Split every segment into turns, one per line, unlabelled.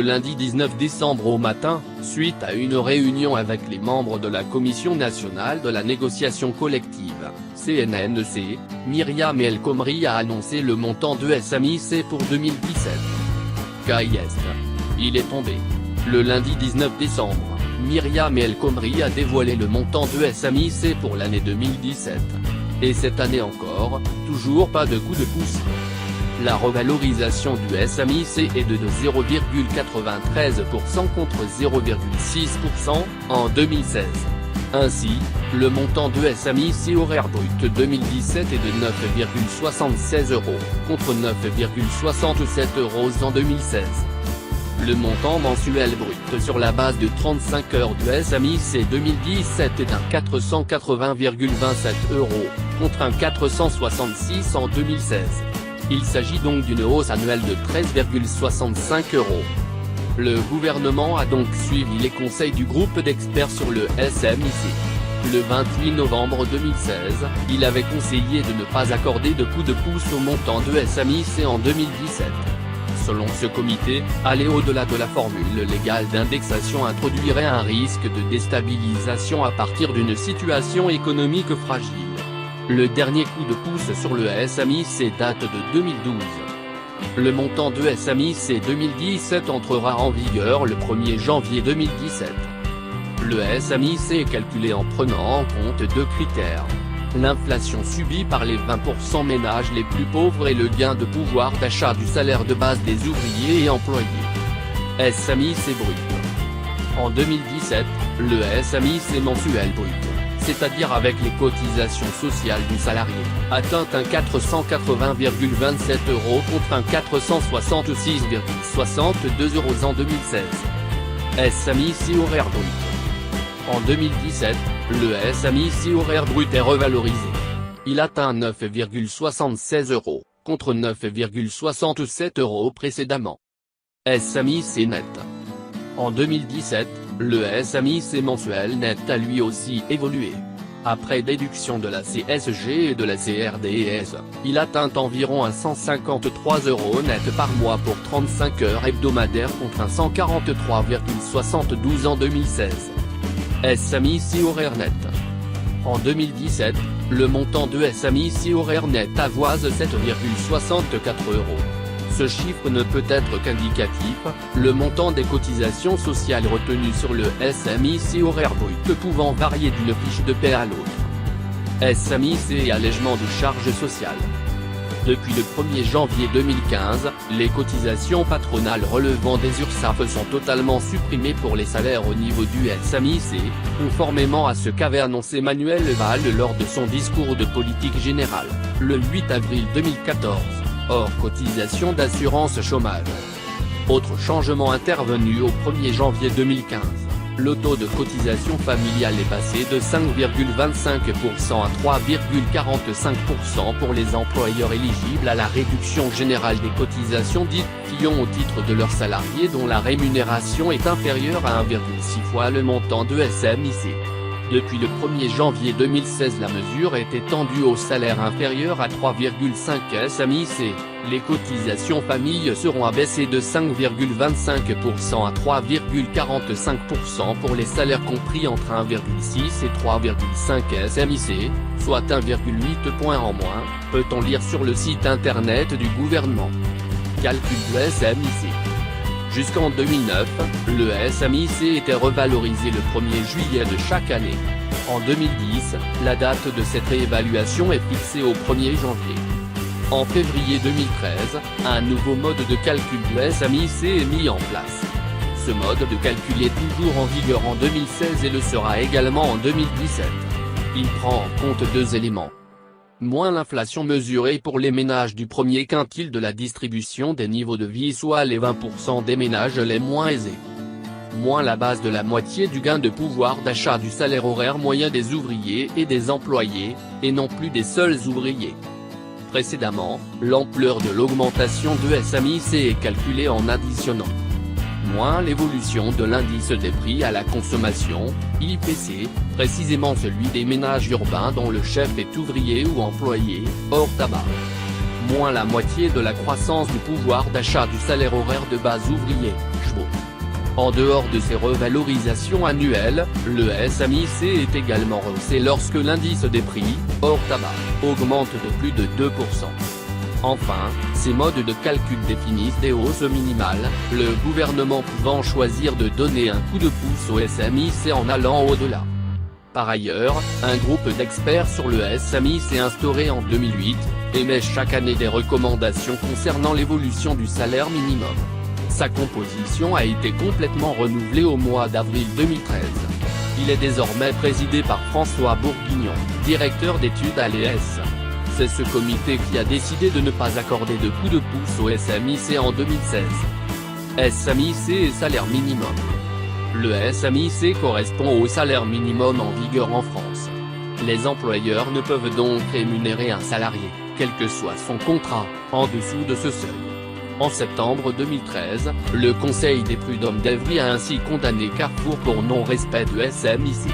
lundi 19 décembre au matin, suite à une réunion avec les membres de la Commission nationale de la négociation collective, CNNEC, Myriam El Khomri a annoncé le montant de SMIC pour 2017. KIS. Il est tombé. Le lundi 19 décembre, Myriam El Khomri a dévoilé le montant de SMIC pour l'année 2017. Et cette année encore, toujours pas de coup de pouce. La revalorisation du SMIC est de 0,93% contre 0,6% en 2016. Ainsi, le montant de SMIC horaire brut 2017 est de 9,76 € contre 9,67 € en 2016. Le montant mensuel brut sur la base de 35 heures du SMIC 2017 est d'un 480,27 € contre un 466 en 2016. Il s'agit donc d'une hausse annuelle de 13,65 €. Le gouvernement a donc suivi les conseils du groupe d'experts sur le SMIC. Le 28 novembre 2016, il avait conseillé de ne pas accorder de coup de pouce au montant de SMIC en 2017. Selon ce comité, aller au-delà de la formule légale d'indexation introduirait un risque de déstabilisation à partir d'une situation économique fragile. Le dernier coup de pouce sur le SMIC date de 2012. Le montant de SMIC 2017 entrera en vigueur le 1er janvier 2017. Le SMIC est calculé en prenant en compte deux critères. L'inflation subie par les 20% ménages les plus pauvres et le gain de pouvoir d'achat du salaire de base des ouvriers et employés. SMIC brut. En 2017, le SMIC mensuel brut, c'est-à-dire avec les cotisations sociales du salarié, atteint un 480,27 € contre un 466,62 € en 2016. SMIC horaire brut. En 2017, le SMIC horaire brut est revalorisé. Il atteint 9,76 € contre 9,67 € précédemment. SMIC net. En 2017, le SMIC mensuel net a lui aussi évolué. Après déduction de la CSG et de la CRDS, il atteint environ un 153 € net par mois pour 35 heures hebdomadaires contre un 143,72 en 2016. SMIC horaire net. En 2017, le montant de SMIC horaire net avoise 7,64 €. Ce chiffre ne peut être qu'indicatif, le montant des cotisations sociales retenues sur le SMIC horaire brut pouvant varier d'une fiche de paie à l'autre. SMIC et allègement de charges sociales. Depuis le 1er janvier 2015, les cotisations patronales relevant des URSSAF sont totalement supprimées pour les salaires au niveau du SMIC, conformément à ce qu'avait annoncé Manuel Valls lors de son discours de politique générale, le 8 avril 2014. Hors cotisation d'assurance chômage. Autre changement intervenu au 1er janvier 2015, le taux de cotisation familiale est passé de 5,25% à 3,45% pour les employeurs éligibles à la réduction générale des cotisations dites FION au titre de leurs salariés dont la rémunération est inférieure à 1,6 fois le montant de SMIC. Depuis le 1er janvier 2016 la mesure est étendue aux salaires inférieurs à 3,5 SMIC, les cotisations famille seront abaissées de 5,25% à 3,45% pour les salaires compris entre 1,6 et 3,5 SMIC, soit 1,8 point en moins, peut-on lire sur le site internet du gouvernement. Calcul du SMIC. Jusqu'en 2009, le SMIC était revalorisé le 1er juillet de chaque année. En 2010, la date de cette réévaluation est fixée au 1er janvier. En février 2013, un nouveau mode de calcul du SMIC est mis en place. Ce mode de calcul est toujours en vigueur en 2016 et le sera également en 2017. Il prend en compte deux éléments. Moins l'inflation mesurée pour les ménages du premier quintile de la distribution des niveaux de vie soit les 20% des ménages les moins aisés. Moins la base de la moitié du gain de pouvoir d'achat du salaire horaire moyen des ouvriers et des employés, et non plus des seuls ouvriers. Précédemment, l'ampleur de l'augmentation de SMIC est calculée en additionnant moins l'évolution de l'indice des prix à la consommation, IPC, précisément celui des ménages urbains dont le chef est ouvrier ou employé, hors tabac. Moins la moitié de la croissance du pouvoir d'achat du salaire horaire de base ouvrier, euros. En dehors de ces revalorisations annuelles, le SMIC est également rehaussé lorsque l'indice des prix, hors tabac, augmente de plus de 2%. Enfin, ces modes de calcul définissent des hausses minimales, le gouvernement pouvant choisir de donner un coup de pouce au SMIC en allant au-delà. Par ailleurs, un groupe d'experts sur le SMIC instauré en 2008, émet chaque année des recommandations concernant l'évolution du salaire minimum. Sa composition a été complètement renouvelée au mois d'avril 2013. Il est désormais présidé par François Bourguignon, directeur d'études à l'ES. C'est ce comité qui a décidé de ne pas accorder de coup de pouce au SMIC en 2016. SMIC et salaire minimum. Le SMIC correspond au salaire minimum en vigueur en France. Les employeurs ne peuvent donc rémunérer un salarié, quel que soit son contrat, en dessous de ce seuil. En septembre 2013, le Conseil des prud'hommes d'Evry a ainsi condamné Carrefour pour non-respect de SMIC.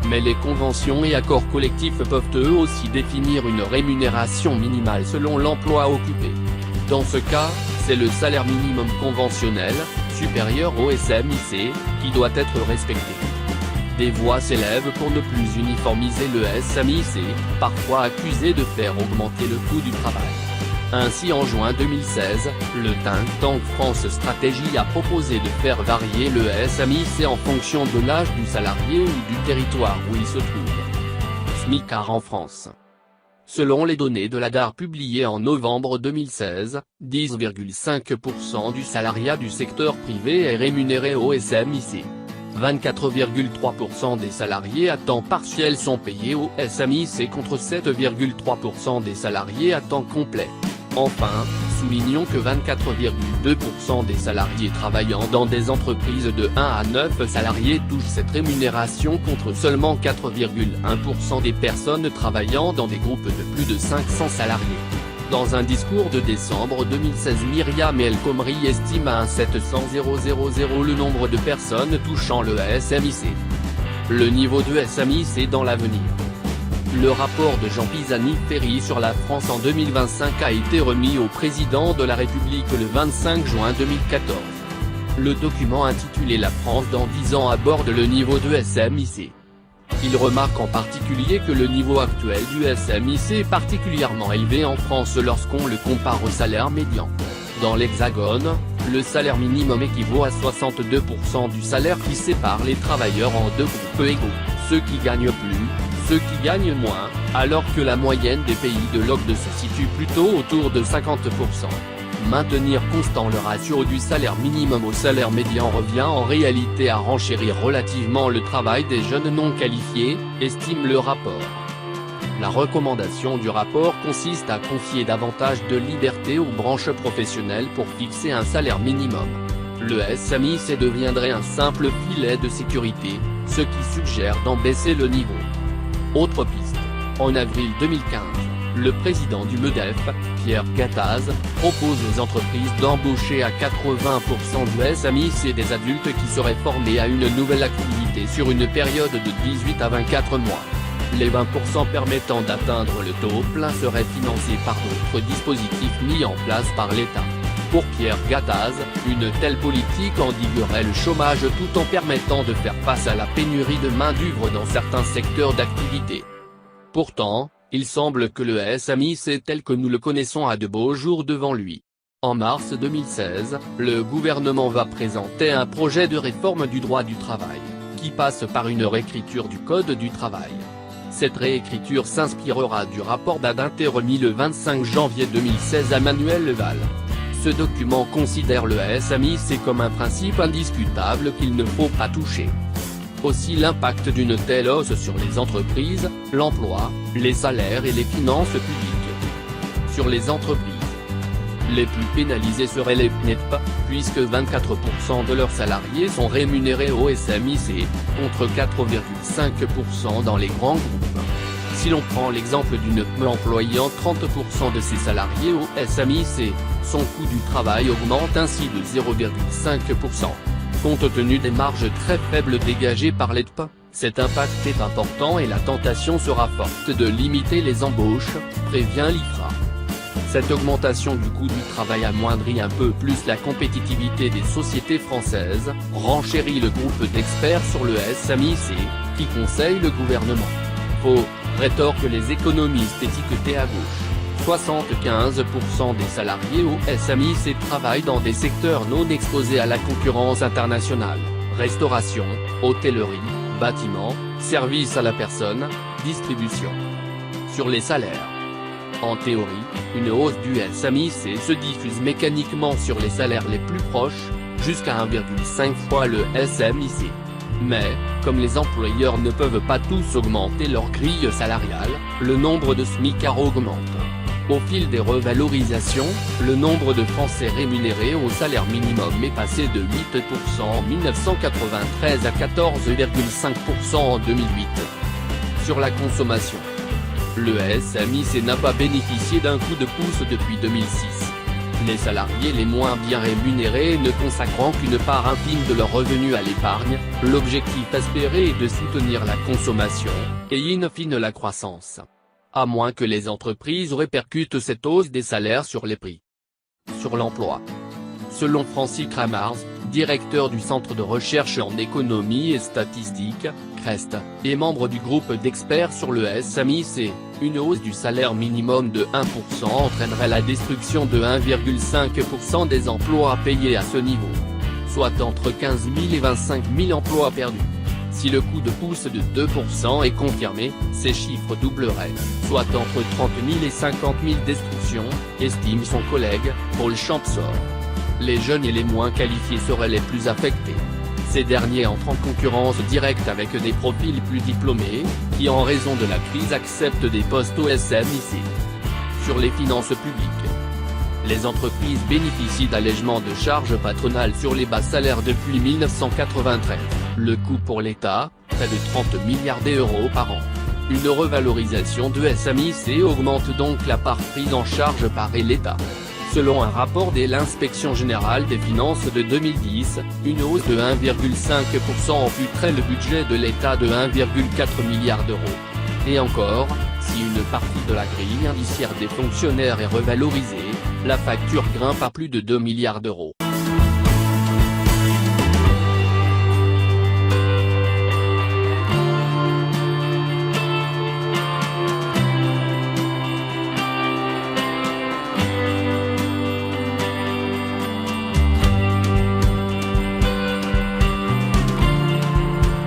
Mais les conventions et accords collectifs peuvent eux aussi définir une rémunération minimale selon l'emploi occupé. Dans ce cas, c'est le salaire minimum conventionnel, supérieur au SMIC, qui doit être respecté. Des voix s'élèvent pour ne plus uniformiser le SMIC, parfois accusé de faire augmenter le coût du travail. Ainsi en juin 2016, le think tank France Stratégie a proposé de faire varier le SMIC en fonction de l'âge du salarié ou du territoire où il se trouve. SMICAR en France. Selon les données de l'ADAR publiées en novembre 2016, 10,5% du salariat du secteur privé est rémunéré au SMIC. 24,3% des salariés à temps partiel sont payés au SMIC contre 7,3% des salariés à temps complet. Enfin, soulignons que 24,2% des salariés travaillant dans des entreprises de 1 à 9 salariés touchent cette rémunération contre seulement 4,1% des personnes travaillant dans des groupes de plus de 500 salariés. Dans un discours de décembre 2016, Myriam El Khomri estime à 700 000 le nombre de personnes touchant le SMIC. Le niveau de SMIC dans l'avenir. Le rapport de Jean Pisani-Ferry sur la France en 2025 a été remis au président de la République le 25 juin 2014. Le document intitulé « La France dans 10 ans » aborde le niveau de SMIC. Il remarque en particulier que le niveau actuel du SMIC est particulièrement élevé en France lorsqu'on le compare au salaire médian. Dans l'Hexagone, le salaire minimum équivaut à 62% du salaire qui sépare les travailleurs en deux groupes égaux, ceux qui gagnent plus, ceux qui gagnent moins, alors que la moyenne des pays de l'OCDE se situe plutôt autour de 50%. Maintenir constant le ratio du salaire minimum au salaire médian revient en réalité à renchérir relativement le travail des jeunes non qualifiés, estime le rapport. La recommandation du rapport consiste à confier davantage de liberté aux branches professionnelles pour fixer un salaire minimum. Le SMIC deviendrait un simple filet de sécurité, ce qui suggère d'en baisser le niveau. Autre piste. En avril 2015, le président du MEDEF, Pierre Gattaz, propose aux entreprises d'embaucher à 80% du SMIC des adultes qui seraient formés à une nouvelle activité sur une période de 18 à 24 mois. Les 20% permettant d'atteindre le taux plein seraient financés par d'autres dispositifs mis en place par l'État. Pour Pierre Gattaz, une telle politique endiguerait le chômage tout en permettant de faire face à la pénurie de main-d'œuvre dans certains secteurs d'activité. Pourtant, il semble que le SMIC tel que nous le connaissons a de beaux jours devant lui. En mars 2016, le gouvernement va présenter un projet de réforme du droit du travail, qui passe par une réécriture du Code du travail. Cette réécriture s'inspirera du rapport d'Adinter remis le 25 janvier 2016 à Manuel Valls. Ce document considère le SMIC comme un principe indiscutable qu'il ne faut pas toucher. Aussi l'impact d'une telle hausse sur les entreprises, l'emploi, les salaires et les finances publiques. Sur les entreprises, les plus pénalisés seraient les PNEP, puisque 24% de leurs salariés sont rémunérés au SMIC, contre 4,5% dans les grands groupes. Si l'on prend l'exemple d'une PME employant 30% de ses salariés au SMIC, son coût du travail augmente ainsi de 0,5%. Compte tenu des marges très faibles dégagées par l'ETP, cet impact est important et la tentation sera forte de limiter les embauches, prévient l'IFRA. Cette augmentation du coût du travail amoindrit un peu plus la compétitivité des sociétés françaises, renchérit le groupe d'experts sur le SMIC, qui conseille le gouvernement. Faux, rétorquent les économistes étiquetés à gauche. 75% des salariés au SMIC travaillent dans des secteurs non exposés à la concurrence internationale, restauration, hôtellerie, bâtiment, services à la personne, distribution. Sur les salaires. En théorie, une hausse du SMIC se diffuse mécaniquement sur les salaires les plus proches, jusqu'à 1,5 fois le SMIC. Mais, comme les employeurs ne peuvent pas tous augmenter leur grille salariale, le nombre de smicards augmente. Au fil des revalorisations, le nombre de Français rémunérés au salaire minimum est passé de 8% en 1993 à 14,5% en 2008. Sur la consommation. Le SMIC n'a pas bénéficié d'un coup de pouce depuis 2006. Les salariés les moins bien rémunérés ne consacrant qu'une part infime de leurs revenus à l'épargne, l'objectif espéré est de soutenir la consommation, et in fine la croissance. À moins que les entreprises répercutent cette hausse des salaires sur les prix. Sur l'emploi. Selon Francis Kramars, directeur du Centre de recherche en économie et statistique, CREST, et membre du groupe d'experts sur le SMIC, une hausse du salaire minimum de 1% entraînerait la destruction de 1,5% des emplois payés à ce niveau. Soit entre 15 000 et 25 000 emplois perdus. Si le coup de pouce de 2% est confirmé, ces chiffres doubleraient, soit entre 30 000 et 50 000 destructions, estime son collègue, Paul Champsor. Les jeunes et les moins qualifiés seraient les plus affectés. Ces derniers entrent en concurrence directe avec des profils plus diplômés, qui en raison de la crise acceptent des postes au SMIC. Sur les finances publiques. Les entreprises bénéficient d'allègements de charges patronales sur les bas salaires depuis 1993. Le coût pour l'État, près de 30 milliards d'euros par an. Une revalorisation de SMIC augmente donc la part prise en charge par l'État. Selon un rapport de l'Inspection générale des finances de 2010, une hausse de 1,5% amputerait le budget de l'État de 1,4 milliard d'euros. Et encore, si une partie de la grille indiciaire des fonctionnaires est revalorisée, la facture grimpe à plus de 2 milliards d'euros.